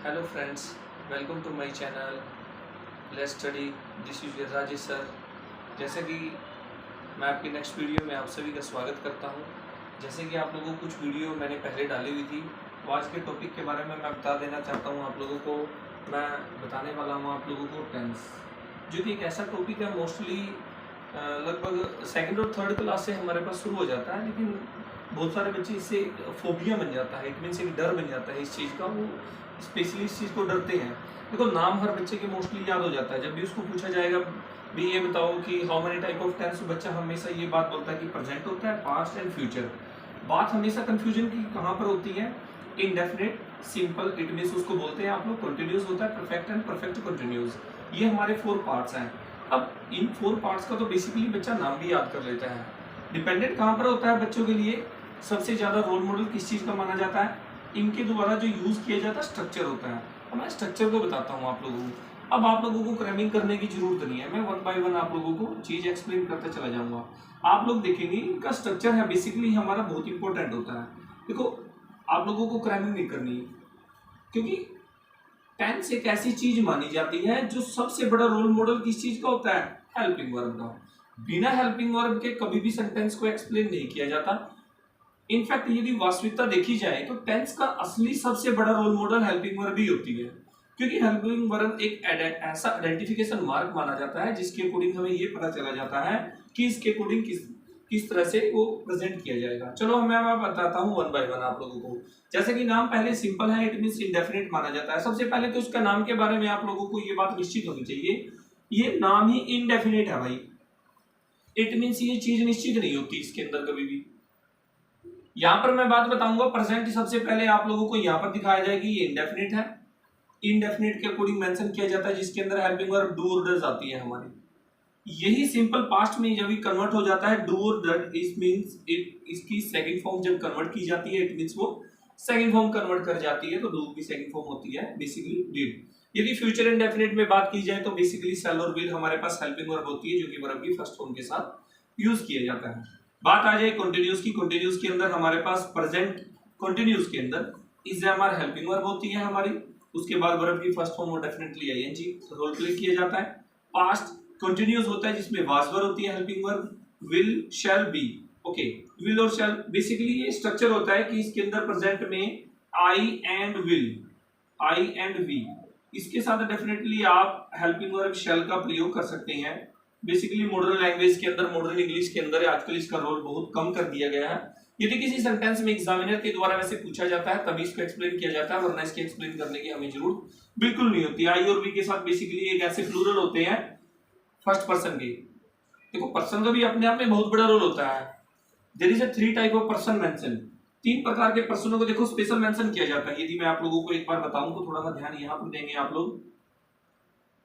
Hello friends, welcome to my channel let's study. This is your Rajesh sir. जैसे कि मैं आपकी नेक्स्ट वीडियो में आप सभी का स्वागत करता हूं। जैसे कि आप लोगों को कुछ वीडियो मैंने पहले डाली हुई थी, तो आज के टॉपिक के बारे में मैं बता देना चाहता हूं आप लोगों को। मैं बताने वाला हूं आप लोगों को टेंस, जो कि एक ऐसा टॉपिक है मोस्टली लगभग सेकंड और थर्ड क्लास से हमारे पास शुरू हो जाता है, लेकिन बहुत सारे बच्चे इससे एक फोबिया बन जाता है, इट मीन्स एक डर बन जाता है इस चीज़ का। वो स्पेशली इस चीज़ को डरते हैं। देखो, नाम हर बच्चे के मोस्टली याद हो जाता है। जब भी उसको पूछा जाएगा भी ये बताओ कि how many type of tense, तो बच्चा हमेशा ये बात बोलता है कि प्रेजेंट होता है, पास्ट एंड फ्यूचर। बात हमेशा कंफ्यूजन की कहाँ पर होती है? इनडेफिनिट, सिंपल, इट मीन्स उसको बोलते हैं आप लोग। कंटिन्यूस होता है परफेक्ट एंड परफेक्ट कंटिन्यूस। ये हमारे 4 पार्ट्स हैं। अब इन 4 पार्ट्स का तो बेसिकली बच्चा नाम भी याद कर लेता है। डिपेंडेंट कहाँ पर होता है बच्चों के लिए? सबसे ज्यादा रोल मॉडल किस चीज का माना जाता है? इनके द्वारा जो यूज किया जाता है स्ट्रक्चर होता है। अब मैं स्ट्रक्चर को बताता हूँ आप लोगों को। अब आप लोगों को क्रैमिंग करने की जरूरत नहीं है, मैं वन बाय वन आप लोगों को चीज एक्सप्लेन करते चला जाऊंगा। आप लोग देखेंगे इनका स्ट्रक्चर है बेसिकली हमारा बहुत इंपॉर्टेंट होता है। देखो, आप लोगों को क्रैमिंग नहीं करनी, क्योंकि टेंस एक ऐसी चीज मानी जाती है जो सबसे बड़ा रोल मॉडल किस चीज का होता है? हेल्पिंग वर्ब का। बिना हेल्पिंग वर्ब के कभी भी सेंटेंस को एक्सप्लेन नहीं किया जाता। इनफैक्ट यदि वास्तविकता देखी जाए तो टेंस का असली सबसे बड़ा रोल मॉडल हेल्पिंग वर्ब ही होती है, क्योंकि हेल्पिंग वर्ब एक ऐसा आइडेंटिफिकेशन मार्क माना जाता है जिसके अकॉर्डिंग हमें ये पता चला जाता है कि इसके अकॉर्डिंग किस तरह से वो प्रेजेंट किया जाएगा। चलो मैं बताता हूँ वन बाय वन आप लोगों को। जैसे कि नाम पहले सिंपल है, इट मींस इंडेफिनिट माना जाता है। सबसे पहले तो इसका नाम के बारे में आप लोगों को ये बात निश्चित होनी चाहिए, ये नाम ही इनडेफिनिट है भाई। इट मींस ये चीज निश्चित नहीं होती इसके अंदर कभी भी। यहां पर मैं बात बताऊंगा प्रेजेंट सबसे पहले आप लोगों को यहां पर दिखाया जाएगी, ये इंडेफिनिट है। इंडेफिनिट के अकॉर्डिंग मेंशन किया जाता है जिसके अंदर हेल्पिंग वर्ब डू और डज आती है हमारी। यही सिंपल पास्ट में जब भी कन्वर्ट हो जाता है डू और डज, इट मींस इसकी सेकंड फॉर्म जब कन्वर्ट की जाती है, इट मींस वो सेकंड फॉर्म कन्वर्ट कर जाती है, तो डू की सेकंड फॉर्म होती है बेसिकली डिड। यदि फ्यूचर इंडेफिनिट में बात की जाए तो बेसिकली शैल और विल हमारे पास हेल्पिंग वर्ब होती है, जो कि वर्ब की फर्स्ट फॉर्म के साथ यूज किया जाता है। बात आ जाए कंटिन्यूस की। कंटिन्यूस के अंदर हमारे पास प्रेजेंट कंटिन्यूस के अंदर इज हमारा हेल्पिंग वर्ब होती है हमारी। उसके बाद वर्ब की first form definitely ING role play किया जाता है। पास्ट कंटिन्यूस होता है जिसमें वाज वर्ब होती है helping verb. Will, shall, be. Okay, will और शैल बेसिकली ये स्ट्रक्चर होता है कि इसके अंदर प्रेजेंट में I and will, I and we, इसके साथ डेफिनेटली आप हेल्पिंग वर्ब शैल का प्रयोग कर सकते हैं। बेसिकली मॉडर्न लैंग्वेज के अंदर, मॉडर्न इंग्लिश के अंदर आजकल इसका रोल बहुत कम कर दिया गया है। यदि किसी सेंटेंस में एग्जामिनर के द्वारा वैसे पूछा जाता है तभी इसको एक्सप्लेन किया जाता है, वरना इसके एक्सप्लेन करने की हमें जरूरत बिल्कुल नहीं होती। आई और वी के साथ बेसिकली एक ऐसे प्लूरल होते हैं फर्स्ट पर्सन के। देखो, पर्सन का भी अपने आप में बहुत बड़ा रोल होता है। There is a 3 type of person mention. 3 प्रकार के पर्सनों को देखो स्पेशल मेंशन किया जाता है। यदि मैं आप लोगों को एक बार बताऊं तो थोड़ा सा ध्यान यहाँ पर देंगे आप लोग।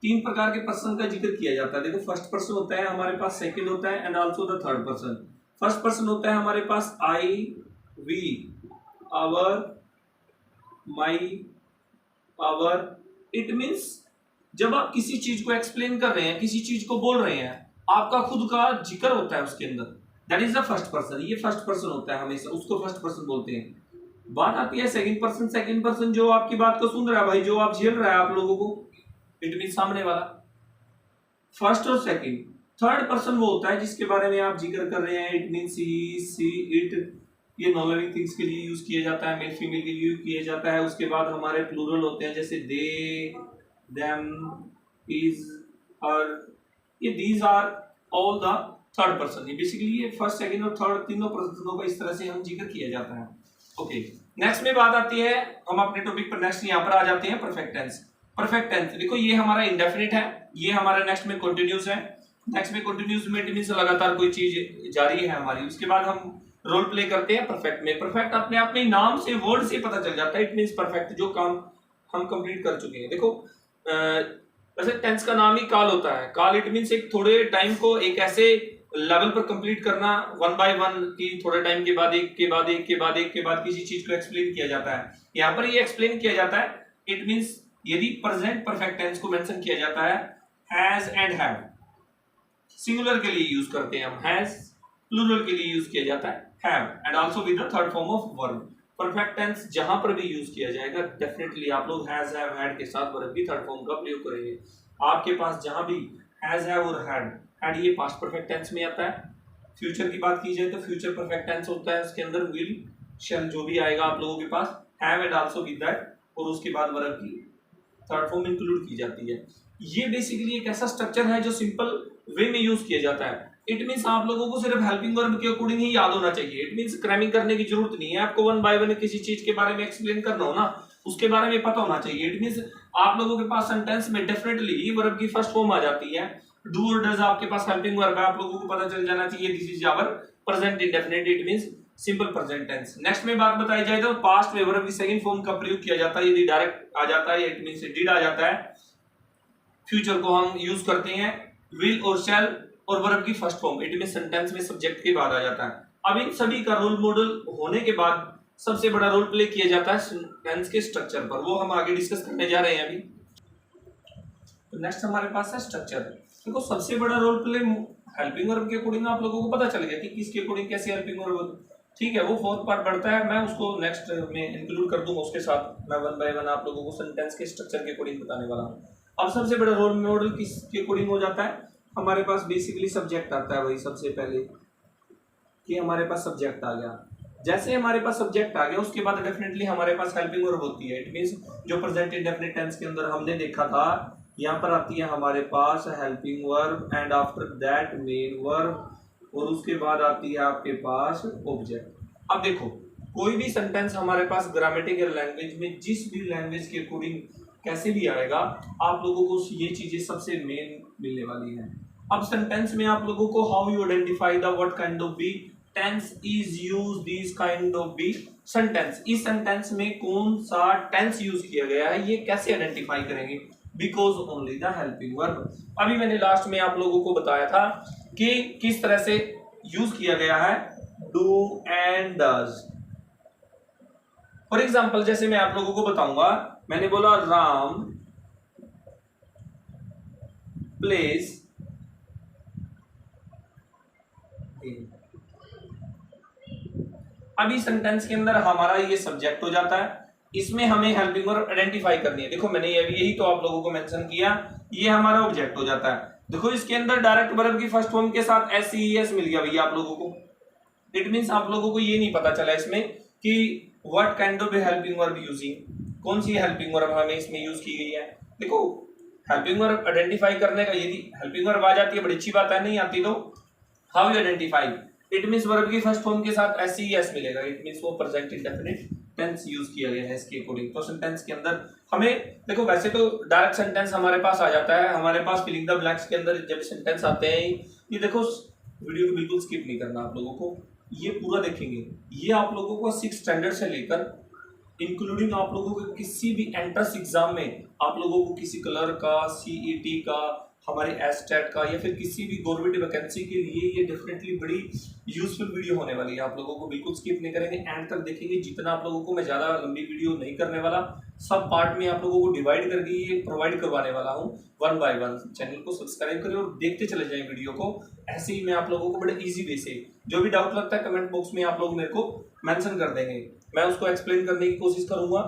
3 प्रकार के पर्सन का जिक्र किया जाता है। देखो, फर्स्ट पर्सन होता है हमारे पास, सेकंड होता है and also the third person. First person होता है हमारे पास I, we, our, my, our. It means जब आप किसी चीज को एक्सप्लेन कर रहे हैं, किसी चीज को बोल रहे हैं, आपका खुद का जिक्र होता है उसके अंदर, that is the first person. ये फर्स्ट पर्सन होता है हमेशा, उसको फर्स्ट पर्सन बोलते हैं। बात आती है सेकंड पर्सन। सेकंड पर्सन जो आपकी बात को सुन रहा है भाई, जो आप झेल रहा है आप लोगों को, इट मीन सामने वाला। फर्स्ट और सेकंड। थर्ड पर्सन वो होता है जिसके बारे में आप जिक्र कर रहे हैं, it mean he, she, it. ये नॉन लिविंग थिंग्स के लिए यूज किया जाता है, मेल फीमेल के लिए यूज किया जाता है। उसके बाद हमारे प्लूरल होते हैं जैसे दे, देम, हिज, हर। ये these are all the third person. ये बेसिकली ये फर्स्ट, सेकंड और थर्ड तीनों पर्सनों का इस तरह से हम जिक्र किया जाता है। ओके, नेक्स्ट में बात आती है, हम अपने टॉपिक पर नेक्स्ट यहाँ पर आ जाते हैं परफेक्ट टेंस। परफेक्ट टेंस देखो, ये हमारा इंडेफिनिट है, ये हमारा नेक्स्ट में कंटिन्यूस है। नेक्स्ट में कंटिन्यूस में इट मींस लगातार कोई चीज जारी है हमारी। उसके बाद हम रोल प्ले करते हैं परफेक्ट में। परफेक्ट अपने आप में नाम से, वर्ड से पता चल जाता है, इट मींस परफेक्ट, जो काम हम कंप्लीट कर चुके हैं। देखो, वैसे टेंस का नाम ही काल होता है। काल इट मींस एक थोड़े टाइम को एक ऐसे लेवल पर कंप्लीट करना, वन बाय वन, की थोड़े टाइम के बाद एक के बाद एक के बाद एक के बाद किसी चीज को एक्सप्लेन किया जाता है। यहाँ पर ये एक्सप्लेन किया जाता है, इट मींस यदि प्रेजेंट परफेक्ट टेंस को मेंशन किया जाता है, हैज एंड हैव, सिंगुलर के लिए यूज करते हैं हम हैज, प्लूरल के लिए यूज किया जाता है have, and also with the third form of verb. Perfect tense जहां पर भी यूज किया जाएगा डेफिनेटली आप लोग हैज हैव हैड के साथ वर्ब की थर्ड फॉर्म का प्रयोग करेंगे। आपके पास जहां भी हैज हैव और हैड ये पास्ट परफेक्ट टेंस में आता है। फ्यूचर की बात की जाए तो फ्यूचर परफेक्ट टेंस होता है, उसके अंदर विल शैल जो भी आएगा आप लोगों के पास have and also with that और उसके बाद वर्ब की थर्ड फॉर्म इंक्लूड की जाती है। ये बेसिकली एक ऐसा स्ट्रक्चर है जो सिंपल वे में यूज किया जाता है। इट मींस आप लोगों को सिर्फ हेल्पिंग वर्ब के अकॉर्डिंग ही याद होना चाहिए। इट मींस क्रैमिंग करने की जरूरत नहीं है आपको। वन बाय वन किसी चीज के बारे में एक्सप्लेन करना हो ना, उसके बारे में पता होना चाहिए। इट मींस आप लोगों के पास सेंटेंस में डेफिनेटली वर्ब की फर्स्ट फॉर्म आ जाती है। डू और डज आपके पास हेल्पिंग वर्ब है, आप लोगों को पता चल जाना चाहिए this is our present indefinite, it means simple present tense. Next में बात बताई जाए तो पास्ट में वर्ब की सेकंड फॉर्म का प्रयोग किया जाता है। यदि डायरेक्ट आ जाता है इट मींस डिड आ जाता है। फ्यूचर को हम यूज करते हैं विल और शैल और वर्ब की first form, it means sentence में सब्जेक्ट के बाद आ जाता है। अब इन सभी का रोल मॉडल होने के बाद सबसे बड़ा रोल प्ले किया जाता है सेंटेंस के स्ट्रक्चर पर, वो हम आगे डिस्कस करने जा रहे हैं अभी। तो नेक्स्ट हमारे पास है स्ट्रक्चर। देखो सबसे बड़ा रोल प्ले हेल्पिंग वर्ब के अकॉर्डिंग आप लोगों को पता चल गया कि किसके अकॉर्डिंग कैसे हेल्पिंग वर्ब, ठीक है। वो फोर्थ पार्ट बढ़ता है, मैं उसको नेक्स्ट में इंक्लूड कर दूंगा, उसके साथ मैं वन बाय वन आप लोगों को सेंटेंस के स्ट्रक्चर के अकॉर्डिंग बताने वाला हूँ। अब सबसे बड़ा रोल मॉडल किसके अकॉर्डिंग हो जाता है, हमारे पास बेसिकली सब्जेक्ट आता है। वही सबसे पहले कि हमारे पास सब्जेक्ट आ गया, जैसे हमारे पास सब्जेक्ट आ गया उसके बाद डेफिनेटली हमारे पास हेल्पिंग वर्ब होती है। इट मींस जो प्रेजेंट इंडेफिनिट टेंस के अंदर हमने देखा था, यहाँ पर आती है हमारे पास helping verb and after that main verb और उसके बाद आती है आपके पास ऑब्जेक्ट। अब देखो कोई भी सेंटेंस हमारे पास ग्रामेटिकल लैंग्वेज में जिस भी लैंग्वेज के अकॉर्डिंग कैसे भी आएगा, आप लोगों को ये चीजें सबसे मेन मिलने वाली हैं। अब सेंटेंस में आप लोगों को how you identify the what kind of be tense is used this kind of be sentence, इस सेंटेंस में कौन सा टेंस यूज किया गया है ये कैसे आइडेंटिफाई करेंगे, because only the helping verb. अभी मैंने लास्ट में आप लोगों को बताया था कि किस तरह से यूज किया गया है do and does. For example जैसे मैं आप लोगों को बताऊंगा, मैंने बोला राम प्लेज अभी सेंटेंस के अंदर हमारा ये सब्जेक्ट हो जाता है, इसमें हमें हेल्पिंग वर्ब आइडेंटिफाई करनी है। देखो मैंने यही तो आप लोगों को मेंशन किया, ये हमारा ऑब्जेक्ट हो जाता है। देखो इसके अंदर डायरेक्ट वर्ब की फर्स्ट फॉर्म के साथ एस मिल गया भैया आप लोगों को। इट मींस आप लोगों को ये नहीं पता चला इसमें कि what kind of helping verb using, कौन सी हेल्पिंग वर्ब हमें इसमें यूज की गई है। देखो हेल्पिंग वर्ब आइडेंटिफाई करने का, यदि हेल्पिंग वर्ब आ जाती है बड़ी अच्छी बात है, नहीं आती तो how you identify, it means verb की फर्स्ट फॉर्म के साथ एस मिलेगा। इट मींस वो प्रेजेंट इंडेफिनिट टेंस यूज किया गया है इसके अकॉर्डिंग। तो सेंटेंस के अंदर हमें देखो वैसे तो डायरेक्ट सेंटेंस हमारे पास आ जाता है, हमारे पास फिलिंग द ब्लैंक्स के अंदर जब सेंटेंस आते हैं, ये देखो वीडियो को बिल्कुल स्किप नहीं करना आप लोगों को, ये पूरा देखेंगे। ये आप लोगों को 6 स्टैंडर्ड से लेकर इंक्लूडिंग आप लोगों को किसी भी एंट्रेंस एग्जाम में आप लोगों को किसी कलर का, सीईटी का, हमारे एस्टेट का या फिर किसी भी गवर्नमेंट वैकेंसी के लिए ये डेफिनेटली बड़ी यूजफुल वीडियो होने वाली है। आप लोगों को बिल्कुल स्किप नहीं करेंगे, एंड तक देखेंगे। जितना आप लोगों को मैं ज़्यादा लंबी वीडियो नहीं करने वाला, सब पार्ट में आप लोगों को डिवाइड करके ये प्रोवाइड करवाने वाला हूँ वन बाय वन। चैनल को सब्सक्राइब करें और देखते चले जाएं वीडियो को। ऐसे ही मैं आप लोगों को बड़े ईजी वे से, जो भी डाउट लगता है कमेंट बॉक्स में आप लोग मेरे को मेंशन कर देंगे, मैं उसको एक्सप्लेन करने की कोशिश करूंगा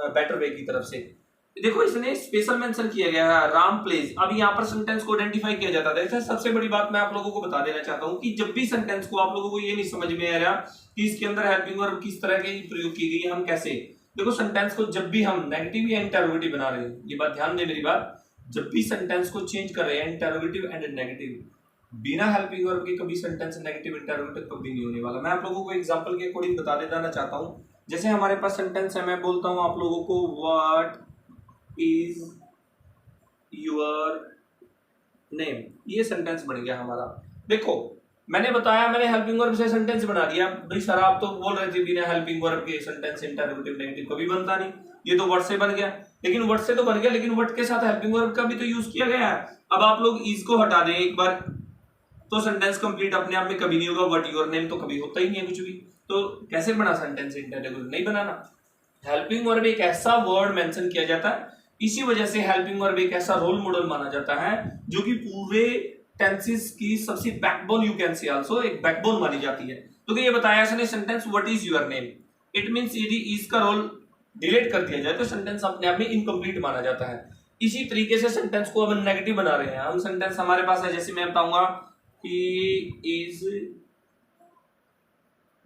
बेटर वे की तरफ से। देखो इसने स्पेशल मेंशन किया गया है राम प्लेज। अब यहाँ पर सेंटेंस को आइडेंटिफाई किया जाता है। सबसे बड़ी बात मैं आप लोगों को बता देना चाहता हूँ कि जब भी सेंटेंस को आप लोगों को ये नहीं समझ में आ रहा कि इसके अंदर हेल्पिंग वर्ब किस तरह के प्रयोग की गई है, हम कैसे, देखो सेंटेंस को जब भी हम नेगेटिव या इंटरोगेटिव बना रहे हैं, ये बात ध्यान दे मेरी बात, जब भी सेंटेंस को चेंज कर रहे हैं इंटरोगेटिव एंड नेगेटिव, बिना हेल्पिंग वर्ब के कभी सेंटेंस नेगेटिव इंटरोगेटिव कभी नहीं होने वाला। मैं आप लोगों को एग्जांपल के अकॉर्डिंग बता देना चाहता हूँ। जैसे हमारे पास सेंटेंस है, मैं बोलता हूँ आप लोगों को व्हाट इज योर नेम, ये सेंटेंस बन गया हमारा। देखो मैंने बताया, मैंने हेल्पिंग वर्ब से सेंटेंस बना दिया। भाई सर आप तो बोल रहे थे बिना हेल्पिंग वर्ब के सेंटेंस इंटरोगेटिव नेगेटिव कभी बनता नहीं, ये तो वर्ड से बन गया। लेकिन वर्ड से तो बन गया, लेकिन वर्ड के साथ हेल्पिंग वर्ब का भी तो यूज किया गया है। अब आप लोग इज को हटा दें एक बार तो सेंटेंस कंप्लीट अपने आप में कभी नहीं होगा। व्हाट योर नेम तो कभी होता ही नहीं है कुछ भी, तो कैसे बना सेंटेंस इंटरोगेटिव, नहीं बनाना। हेल्पिंग वर्ब एक ऐसा वर्ड मेंशन किया जाता है, इसी वजह से हेल्पिंग वर्ब एक ऐसा रोल मॉडल माना जाता है जो कि पूरे टेंसेस की सबसे backbone, you can say also एक बैकबोन मानी जाती है। तो ये बताया इसने sentence what is your name, it means यदि इज का रोल डिलीट कर दिया जाए तो सेंटेंस अपने आप में इनकम्प्लीट माना जाता है। इसी तरीके से सेंटेंस को हम नेगेटिव बना रहे हैं, हम सेंटेंस हमारे पास है, जैसे मैं बताऊंगा he is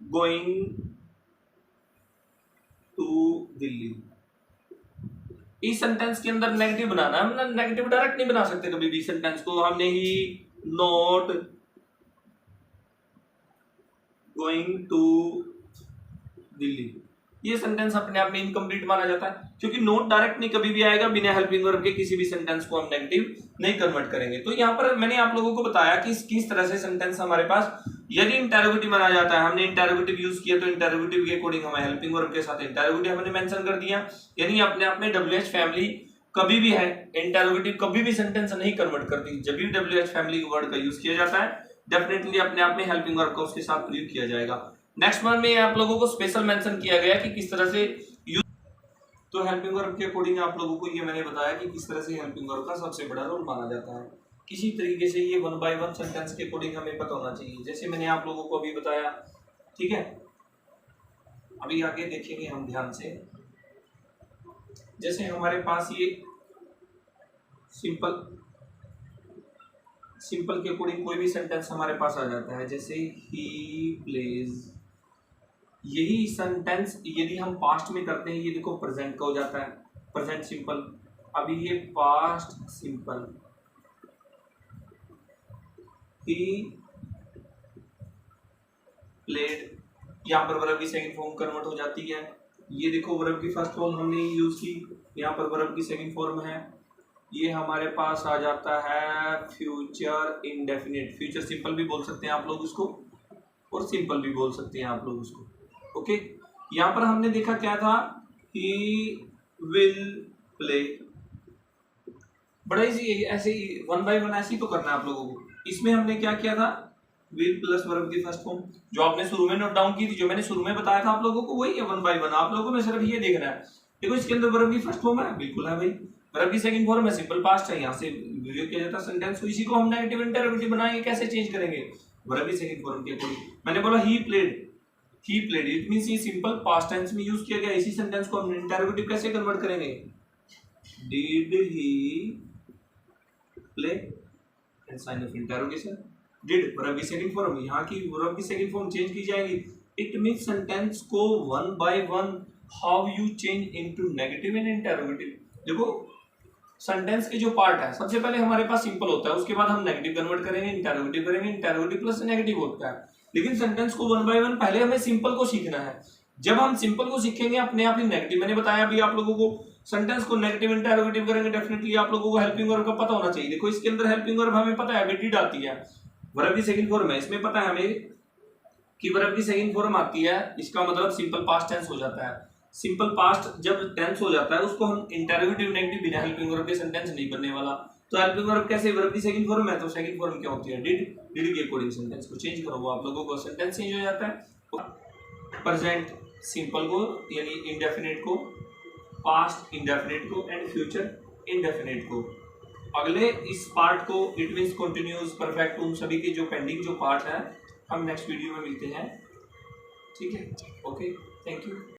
going to Delhi. इस सेंटेंस के अंदर नेगेटिव बनाना है, हम नेगेटिव डायरेक्ट नहीं बना सकते कभी भी सेंटेंस को। हमने ही नॉट गोइंग टू दिल्ली, ये सेंटेंस अपने आप में इनकम्प्लीट माना जाता है, क्योंकि नोट डायरेक्ट नहीं कभी भी आएगा, बिना हेल्पिंग वर्ब के किसी भी सेंटेंस को हम नेगेटिव नहीं कन्वर्ट करेंगे। तो यहाँ पर मैंने आप लोगों को बताया कि किस तरह से सेंटेंस हमारे पास यदि इंटरोगेटिव माना जाता है, हमने इंटरोगेटिव यूज किया तो इंटरोगेटिव के अकॉर्डिंग हमें हेल्पिंग वर्ब के साथ इंटरोगेटिव हमने मेंशन कर दिया, यानी अपने आप में WH फैमिली कभी भी है, इंटरोगेटिव कभी भी सेंटेंस नहीं कन्वर्ट करती। जब भी WH फैमिली वर्ड का यूज किया जाता है डेफिनेटली अपने आप में हेल्पिंग वर्ब का उसके साथ प्रयोग किया जाएगा। नेक्स्ट वन में आप लोगों को स्पेशल मेंशन किया गया कि किस तरह से यूज, तो हेल्पिंग वर्ब के अकॉर्डिंग आप लोगों को ये मैंने बताया कि किस तरह से हेल्पिंग वर्ब का सबसे बड़ा रोल माना जाता है। किसी तरीके से ये 1 बाय 1 सेंटेंस के अकॉर्डिंग हमें पता होना चाहिए, जैसे मैंने आप लोगों को अभी बताया। ठीक है, अभी आगे देखेंगे हम ध्यान से। जैसे हमारे पास ये सिंपल के अकॉर्डिंग कोई भी सेंटेंस हमारे पास आ जाता है, जैसे ही प्लेज। यही सेंटेंस यदि हम पास्ट में करते हैं, ये देखो प्रेजेंट का हो जाता है, प्रेजेंट सिंपल। अभी ये पास्ट सिंपल, ही प्लेड, यहाँ पर वर्ब की सेकंड फॉर्म कन्वर्ट हो जाती है। ये देखो वर्ब की फर्स्ट फॉर्म हमने यूज की, यहाँ पर वर्ब की सेकंड फॉर्म है, ये हमारे पास आ जाता है फ्यूचर इंडेफिनिट। फ्यूचर सिंपल भी बोल सकते हैं आप लोग उसको, और सिंपल भी बोल सकते हैं आप लोग उसको। ओके, यहाँ पर हमने देखा क्या था, ही विल प्ले। बड़ा इजी, ऐसे ही 1 बाय 1 ऐसे ही तो करना है आप लोगों को। इसमें हमने क्या किया था, विल प्लस वर्ब की फर्स्ट फॉर्म, जो आपने शुरू में नोट डाउन की थी, जो मैंने शुरू में बताया था आप लोगों को, वही है 1 बाय 1। आप लोगों में सिर्फ ये देखना है, देखो इसके अंदर वर्ब की फर्स्ट फॉर्म है, बिल्कुल है भाई। वर्ब की सेकंड फॉर्म है, सिंपल पास्ट है, यहाँ से वीडियो किया जाता है सेंटेंस को। इसी को हम नेगेटिव इंटरोगेटिव बनाएंगे, कैसे चेंज करेंगे, वर्ब की सेकंड फॉर्म के अकॉर्डिंग। मैंने बोला ही प्लेड, इट मींस ये सिंपल पास्ट टेंस में यूज किया गया। इसी सेंटेंस को हम इंटरोगेटिव कैसे कन्वर्ट करेंगे, did he play and sign of interrogation. Did verb की सेकंड फॉर्म, यहाँ की वर्ब की सेकंड फॉर्म चेंज की जाएगी। इट मींस सेंटेंस को 1 by 1 how you change into negative and interrogative. देखो सेंटेंस के जो पार्ट है, सबसे पहले हमारे पास सिंपल होता है, उसके बाद हम नेगेटिव कन्वर्ट करेंगे, इंटरोगेटिव करेंगे, इंटरोगेटिव प्लस नेगेटिव होता है। लेकिन सेंटेंस को 1 बाय 1 पहले हमें सिंपल को सीखना है। जब हम सिंपल को सीखेंगे अपने आप ही नेगेटिव, मैंने बताया अभी आप लोगों को, सेंटेंस को नेगेटिव इंटरोगेटिव करेंगे, डेफिनेटली आप लोगों को हेल्पिंग वर्ब का पता होना चाहिए। देखो इसके अंदर हेल्पिंग वर्ब हमें पता है डिड आती है, वर्ब की सेकंड फॉर्म है, इसमें पता है हमें कि वर्ब की सेकंड फॉर्म आती है, इसका मतलब सिंपल पास्ट टेंस हो जाता है। सिंपल पास्ट जब टेंस हो जाता है उसको हम इंटरोगेटिव नेगेटिव बिना हेल्पिंग वर्ब के सेंटेंस नहीं बनने वाला। तो हेल्पिंग वर्ब कैसे, वर्ब की सेकंड फॉर्म है, तो सेकंड फॉर्म क्या होती है, डिड के अकॉर्डिंग सेंटेंस को चेंज करो, वो आप लोगों को सेंटेंस चेंज हो जाता है। प्रेजेंट सिंपल को यानी इंडेफिनिट को, पास्ट इंडेफिनिट को, एंड फ्यूचर इंडेफिनिट को। अगले इस पार्ट को इट मींस कंटिन्यूअस, परफेक्ट, उन सभी के जो पेंडिंग जो पार्ट है हम नेक्स्ट वीडियो में मिलते हैं। ठीक है, ओके, थैंक यू।